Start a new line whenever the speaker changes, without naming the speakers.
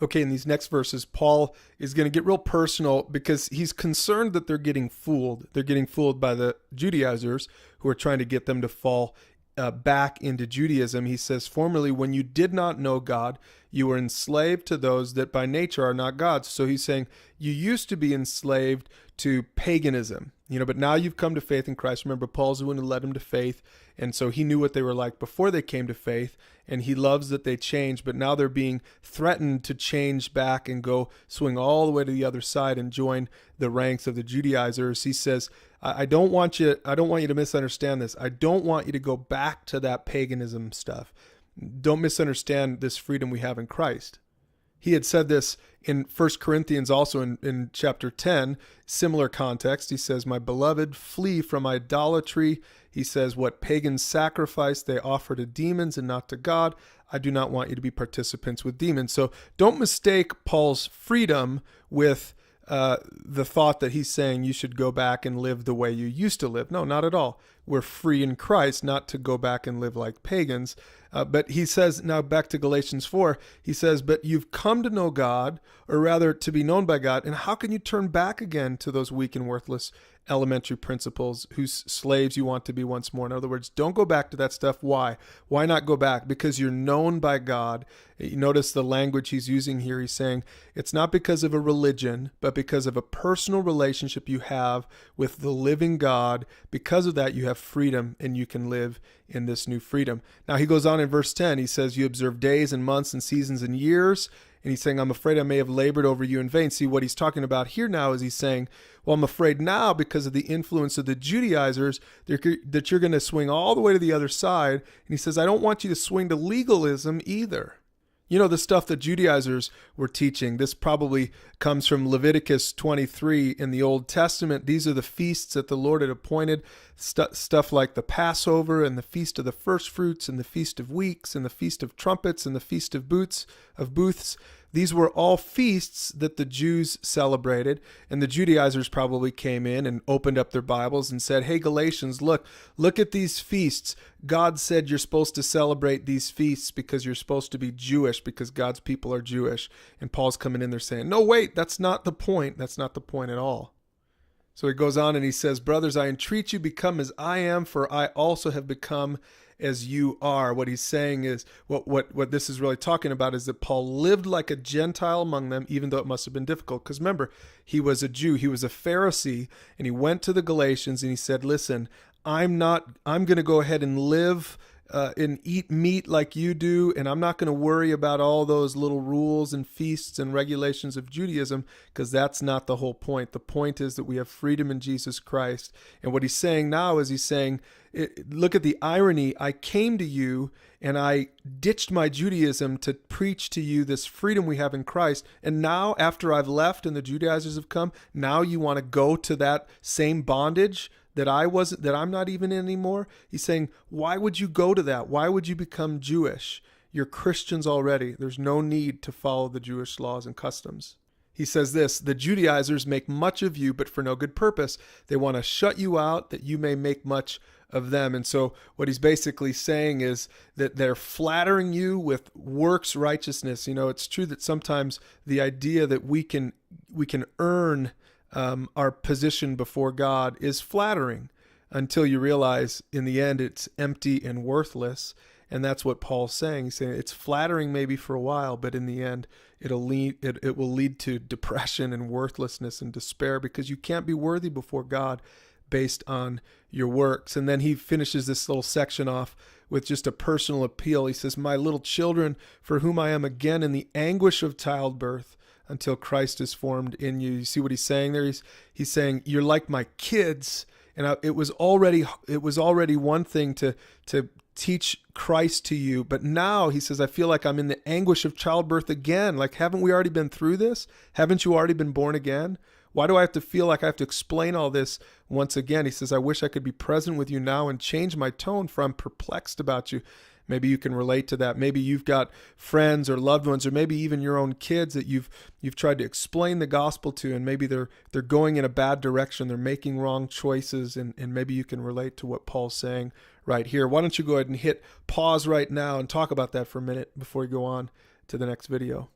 Okay, in these next verses, Paul is going to get real personal because he's concerned that they're getting fooled. They're getting fooled by the Judaizers who are trying to get them to fall back into Judaism. He says, formerly, when you did not know God, you were enslaved to those that by nature are not gods. So he's saying you used to be enslaved to paganism, but now you've come to faith in Christ. Remember, Paul's the one who led him to faith. And so he knew what they were like before they came to faith. And he loves that they changed, but now they're being threatened to change back and go swing all the way to the other side and join the ranks of the Judaizers. He says, I don't want you to misunderstand this. I don't want you to go back to that paganism stuff. Don't misunderstand this freedom we have in Christ. He had said this in 1 Corinthians, also in chapter 10, similar context. He says, my beloved, flee from idolatry. He says, what pagans sacrifice, they offer to demons and not to God. I do not want you to be participants with demons. So don't mistake Paul's freedom with the thought that he's saying you should go back and live the way you used to live. No, not at all. We're free in Christ, not to go back and live like pagans. But he says, now back to Galatians 4, he says, but you've come to know God, or rather to be known by God, and how can you turn back again to those weak and worthless elementary principles whose slaves you want to be once more? In other words, don't go back to that stuff. Why? Why not go back? Because you're known by God. You notice the language he's using here. He's saying it's not because of a religion, but because of a personal relationship you have with the living God. Because of that, you have freedom and you can live in this new freedom. Now he goes on in verse 10, he says, you observe days and months and seasons and years. And he's saying, I'm afraid I may have labored over you in vain. See, what he's talking about here now is he's saying, well, I'm afraid now because of the influence of the Judaizers that you're going to swing all the way to the other side. And he says, I don't want you to swing to legalism either. The stuff that Judaizers were teaching, this probably comes from Leviticus 23 in the Old Testament. These are the feasts that the Lord had appointed, stuff like the Passover and the Feast of the First Fruits and the Feast of Weeks and the Feast of Trumpets and the Feast of Booths. These were all feasts that the Jews celebrated, and the Judaizers probably came in and opened up their Bibles and said, hey, Galatians, look at these feasts. God said you're supposed to celebrate these feasts because you're supposed to be Jewish, because God's people are Jewish. And Paul's coming in there saying, no, wait, that's not the point. That's not the point at all. So he goes on and he says, brothers, I entreat you, become as I am, for I also have become as you are. What he's saying is, what this is really talking about is that Paul lived like a Gentile among them, even though it must have been difficult. Because remember, he was a Jew, he was a Pharisee, and he went to the Galatians and he said, listen, I'm going to go ahead and live and eat meat like you do, and I'm not going to worry about all those little rules and feasts and regulations of Judaism, because that's not the whole point. The point is that we have freedom in Jesus Christ. And what he's saying now is he's saying, look at the irony. I came to you and I ditched my Judaism to preach to you this freedom we have in Christ. And now after I've left and the Judaizers have come, now you want to go to that same bondage that I'm not even in anymore. He's saying, why would you go to that? Why would you become Jewish? You're Christians already. There's no need to follow the Jewish laws and customs. He says this, the Judaizers make much of you, but for no good purpose. They want to shut you out that you may make much of them. And so what he's basically saying is that they're flattering you with works righteousness. It's true that sometimes the idea that we can earn our position before God is flattering until you realize in the end it's empty and worthless. And that's what Paul's saying. He's saying it's flattering maybe for a while, but in the end it will lead to depression and worthlessness and despair, because you can't be worthy before God based on your works. And then he finishes this little section off with just a personal appeal. He says, my little children, for whom I am again in the anguish of childbirth, until Christ is formed in you. You see what he's saying there? He's saying, you're like my kids. And it was already one thing to teach Christ to you. But now he says, I feel like I'm in the anguish of childbirth again. Like, haven't we already been through this? Haven't you already been born again? Why do I have to feel like I have to explain all this once again? He says, I wish I could be present with you now and change my tone, for I'm perplexed about you. Maybe you can relate to that. Maybe you've got friends or loved ones, or maybe even your own kids that you've tried to explain the gospel to, and maybe they're going in a bad direction. They're making wrong choices, and maybe you can relate to what Paul's saying right here. Why don't you go ahead and hit pause right now and talk about that for a minute before we go on to the next video.